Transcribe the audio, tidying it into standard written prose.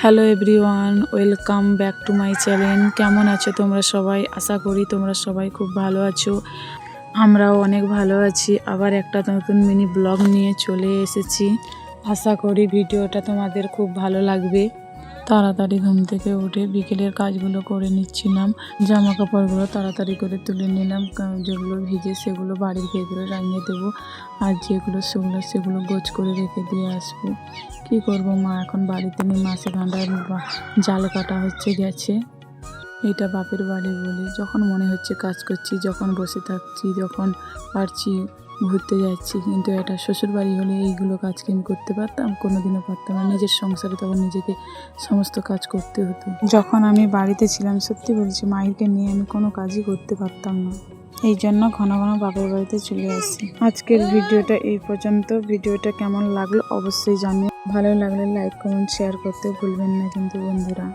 Hello everyone, welcome back to my channel. কেমন আছো তোমরা সবাই? আশা করি তোমরা সবাই খুব ভালো আছো। আমরাও অনেক ভালো আছি। আবার একটা নতুন মিনি ব্লগ নিয়ে চলে এসেছি। আশা করি ভিডিওটা তোমাদের খুব ভালো লাগবে। তাড়াতাড়ি ঘুম থেকে উঠে বিকেলের কাজগুলো করে নিচ্ছিলাম। জামা কাপড়গুলো তাড়াতাড়ি করে তুলে নিলাম, যেগুলো ভিজে সেগুলো বাড়ির ভেতরে রাঙিয়ে দেবো, আর যেগুলো শুকনো সেগুলো গোছ করে রেখে দিয়ে আসবো। কি করব, মা এখন বাড়িতে নেই, মাছে ভান্ডার জাল কাটা হচ্ছে গেছে। এটা বাপের বাড়ি বলে যখন মনে হচ্ছে কাজ করছি, যখন বসে থাকছি, যখন পারছি ঘুরতে যাচ্ছি। কিন্তু এটা শ্বশুর বাড়ি হলে এইগুলো কাজ কি আমি করতে পারতাম? কোনোদিনও পারতাম না। নিজের সংসারে তখন নিজেকে সমস্ত কাজ করতে হতো। যখন আমি বাড়িতে ছিলাম, সত্যি বলছি, মাহিরকে নিয়ে আমি কোনো কাজই করতে পারতাম না। এই জন্য ঘন ঘন বাপের বাড়িতে চলে আসি। আজকের ভিডিওটা এই পর্যন্ত। ভিডিওটা কেমন লাগলো অবশ্যই জানিও। ভালো লাগলে লাইক কমেন্ট শেয়ার করতে ভুলবেন না কিন্তু বন্ধুরা।